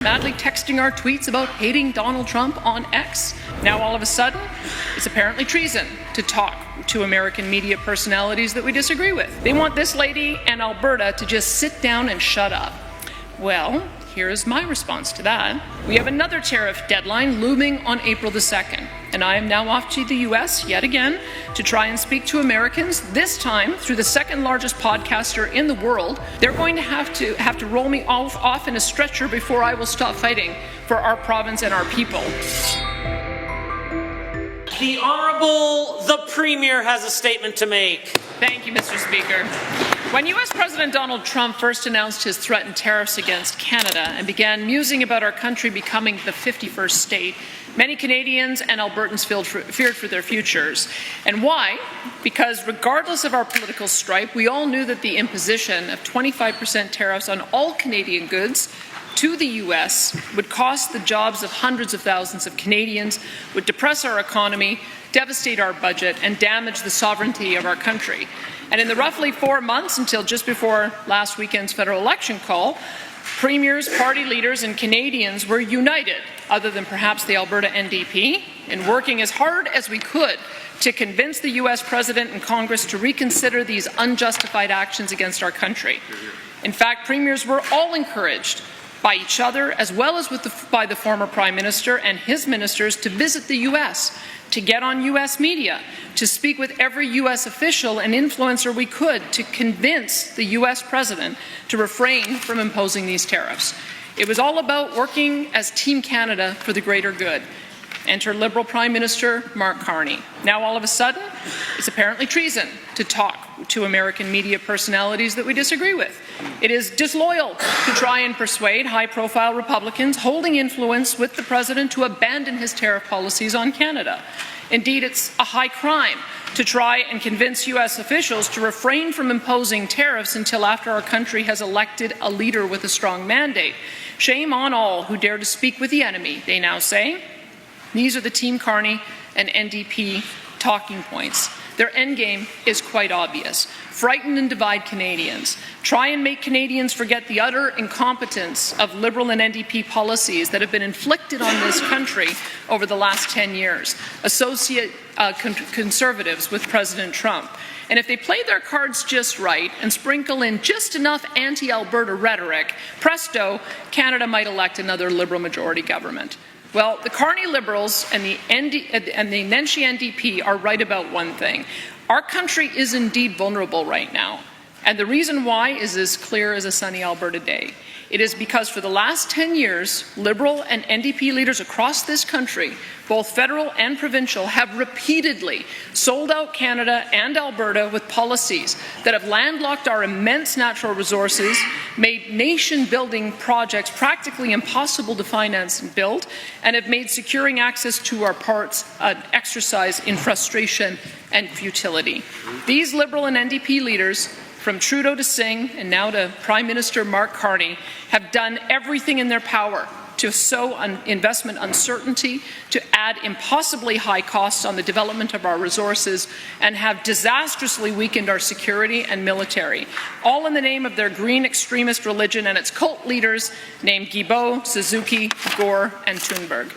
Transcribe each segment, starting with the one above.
Madly texting our tweets about hating Donald Trump on X. Now all of a sudden, it's apparently treason to talk to American media personalities that we disagree with. They want this lady and Alberta to just sit down and shut up. Well, here's my response to that. We have another tariff deadline looming on April the 2nd, and I am now off to the U.S. yet again to try and speak to Americans, this time through the second largest podcaster in the world. They're going to have to roll me off in a stretcher before I will stop fighting for our province and our people. The Honourable the Premier has a statement to make. Thank you, Mr. Speaker. When U.S. President Donald Trump first announced his threatened tariffs against Canada and began musing about our country becoming the 51st state, many Canadians and Albertans feared for their futures. And why? Because regardless of our political stripe, we all knew that the imposition of 25% tariffs on all Canadian goods to the U.S. would cost the jobs of hundreds of thousands of Canadians, would depress our economy, devastate our budget, and damage the sovereignty of our country. And in the roughly 4 months until just before last weekend's federal election call, premiers, party leaders, and Canadians were united, other than perhaps the Alberta NDP, in working as hard as we could to convince the U.S. President and Congress to reconsider these unjustified actions against our country. In fact, premiers were all encouraged by each other, as well as by the former Prime Minister and his ministers, to visit the U.S., to get on U.S. media, to speak with every U.S. official and influencer we could to convince the U.S. President to refrain from imposing these tariffs. It was all about working as Team Canada for the greater good. Enter Liberal Prime Minister Mark Carney. Now all of a sudden, it's apparently treason to talk to American media personalities that we disagree with. It is disloyal to try and persuade high-profile Republicans holding influence with the President to abandon his tariff policies on Canada. Indeed, it's a high crime to try and convince U.S. officials to refrain from imposing tariffs until after our country has elected a leader with a strong mandate. Shame on all who dare to speak with the enemy, they now say. These are the Team Carney and NDP talking points. Their endgame is quite obvious. Frighten and divide Canadians. Try and make Canadians forget the utter incompetence of Liberal and NDP policies that have been inflicted on this country over the last 10 years. Associate Conservatives with President Trump. And if they play their cards just right and sprinkle in just enough anti-Alberta rhetoric, presto, Canada might elect another Liberal majority government. Well, the Carney Liberals and the Nenshi NDP are right about one thing. Our country is indeed vulnerable right now. And the reason why is as clear as a sunny Alberta day. It is because for the last 10 years, Liberal and NDP leaders across this country, both federal and provincial, have repeatedly sold out Canada and Alberta with policies that have landlocked our immense natural resources, made nation-building projects practically impossible to finance and build, and have made securing access to our ports an exercise in frustration and futility. These Liberal and NDP leaders, from Trudeau to Singh and now to Prime Minister Mark Carney, have done everything in their power to sow investment uncertainty, to add impossibly high costs on the development of our resources, and have disastrously weakened our security and military, all in the name of their green extremist religion and its cult leaders named Guilbeault, Suzuki, Gore, and Thunberg.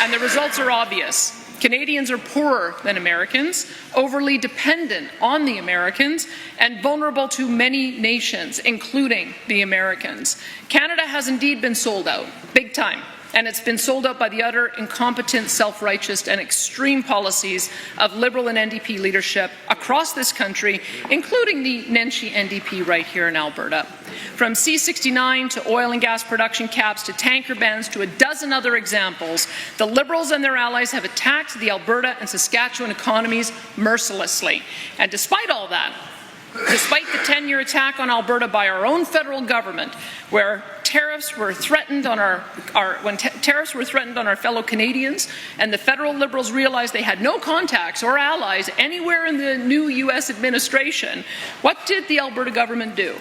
And the results are obvious. Canadians are poorer than Americans, overly dependent on the Americans, and vulnerable to many nations, including the Americans. Canada has indeed been sold out, big time, and it's been sold out by the utter incompetent, self-righteous, and extreme policies of Liberal and NDP leadership across this country, including the Nenshi NDP right here in Alberta. From C-69 to oil and gas production caps to tanker bans to a dozen other examples, the Liberals and their allies have attacked the Alberta and Saskatchewan economies mercilessly. And despite all that, despite the 10-year attack on Alberta by our own federal government, where tariffs were threatened on tariffs were threatened on our fellow Canadians, and the federal Liberals realized they had no contacts or allies anywhere in the new U.S. administration, what did the Alberta government do?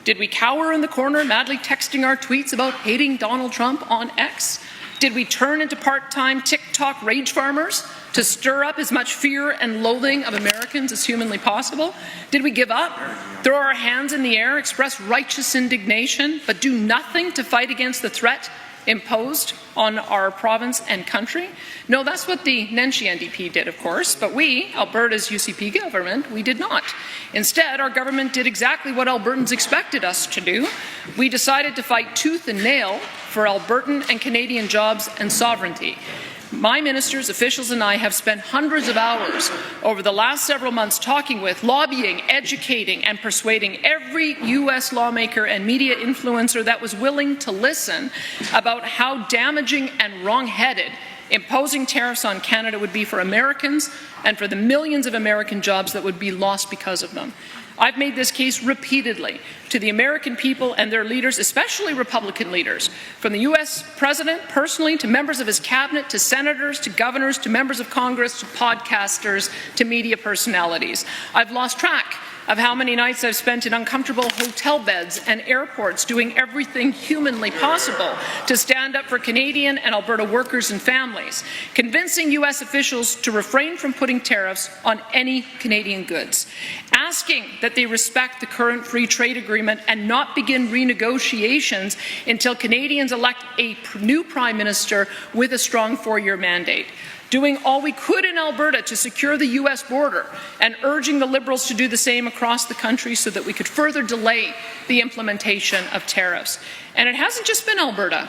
Did we cower in the corner, madly texting our tweets about hating Donald Trump on X? Did we turn into part-time TikTok rage farmers to stir up as much fear and loathing of Americans as humanly possible? Did we give up, throw our hands in the air, express righteous indignation, but do nothing to fight against the threat imposed on our province and country? No, that's what the Nenshi NDP did, of course, but we, Alberta's UCP government, we did not. Instead, our government did exactly what Albertans expected us to do. We decided to fight tooth and nail for Albertan and Canadian jobs and sovereignty. My ministers, officials, and I have spent hundreds of hours over the last several months talking with, lobbying, educating, and persuading every U.S. lawmaker and media influencer that was willing to listen about how damaging and wrong-headed imposing tariffs on Canada would be for Americans and for the millions of American jobs that would be lost because of them. I've made this case repeatedly to the American people and their leaders, especially Republican leaders, from the U.S. President personally to members of his cabinet, to senators, to governors, to members of Congress, to podcasters, to media personalities. I've lost track of how many nights I've spent in uncomfortable hotel beds and airports doing everything humanly possible to stand up for Canadian and Alberta workers and families, convincing U.S. officials to refrain from putting tariffs on any Canadian goods, asking that they respect the current free trade agreement and not begin renegotiations until Canadians elect a new Prime Minister with a strong 4-year mandate, doing all we could in Alberta to secure the U.S. border and urging the Liberals to do the same across the country so that we could further delay the implementation of tariffs. And it hasn't just been Alberta.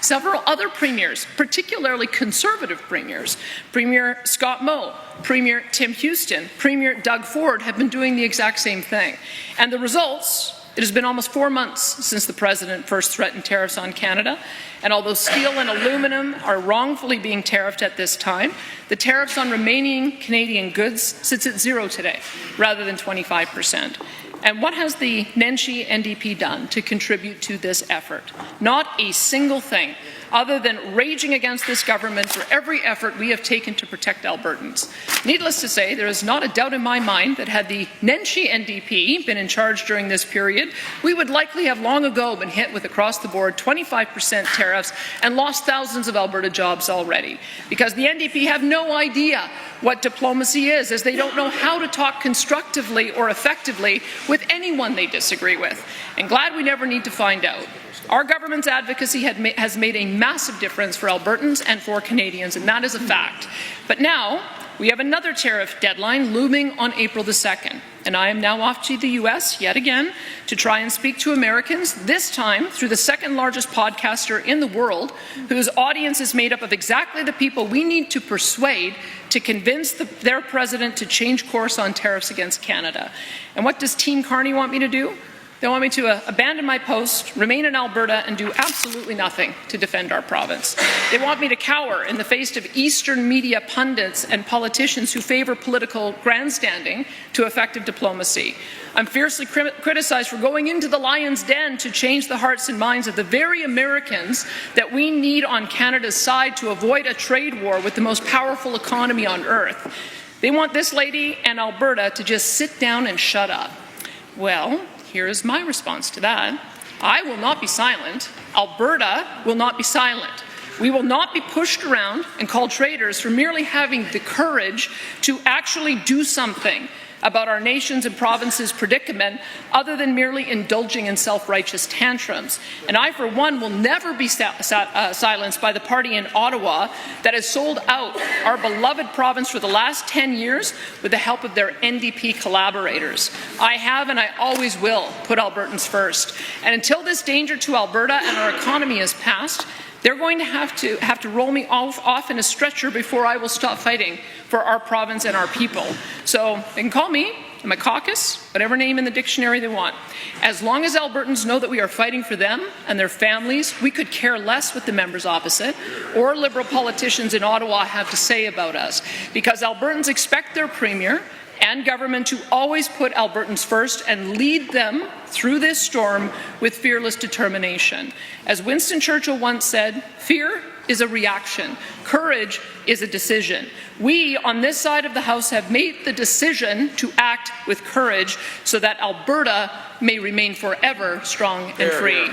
Several other premiers, particularly Conservative premiers, Premier Scott Moe, Premier Tim Houston, Premier Doug Ford, have been doing the exact same thing. And the results, it has been almost 4 months since the President first threatened tariffs on Canada, and although steel and aluminum are wrongfully being tariffed at this time, the tariffs on remaining Canadian goods sits at 0 today, rather than 25%. And what has the Nenshi NDP done to contribute to this effort? Not a single thing, other than raging against this government for every effort we have taken to protect Albertans. Needless to say, there is not a doubt in my mind that had the Nenshi NDP been in charge during this period, we would likely have long ago been hit with across-the-board 25% tariffs and lost thousands of Alberta jobs already. Because the NDP have no idea what diplomacy is, as they don't know how to talk constructively or effectively with anyone they disagree with. And glad we never need to find out. Our government's advocacy has made a massive difference for Albertans and for Canadians, and that is a fact. But now, we have another tariff deadline looming on April the 2nd, and I am now off to the U.S. yet again to try and speak to Americans, this time through the second largest podcaster in the world, whose audience is made up of exactly the people we need to persuade to convince their president to change course on tariffs against Canada. And what does Team Carney want me to do? They want me to abandon my post, remain in Alberta, and do absolutely nothing to defend our province. They want me to cower in the face of Eastern media pundits and politicians who favour political grandstanding to effective diplomacy. I'm fiercely criticized for going into the lion's den to change the hearts and minds of the very Americans that we need on Canada's side to avoid a trade war with the most powerful economy on earth. They want this lady and Alberta to just sit down and shut up. Well, here is my response to that. I will not be silent. Alberta will not be silent. We will not be pushed around and called traitors for merely having the courage to actually do something about our nation's and province's predicament other than merely indulging in self-righteous tantrums. And I, for one, will never be silenced by the party in Ottawa that has sold out our beloved province for the last 10 years with the help of their NDP collaborators. I have and I always will put Albertans first. And until this danger to Alberta and our economy is past, they're going to have to roll me off in a stretcher before I will stop fighting for our province and our people. So they can call me my caucus, whatever name in the dictionary they want. As long as Albertans know that we are fighting for them and their families, we could care less what the members opposite or Liberal politicians in Ottawa have to say about us, because Albertans expect their Premier and government to always put Albertans first and lead them through this storm with fearless determination. As Winston Churchill once said, fear is a reaction. Courage is a decision. We, on this side of the House, have made the decision to act with courage so that Alberta may remain forever strong and free.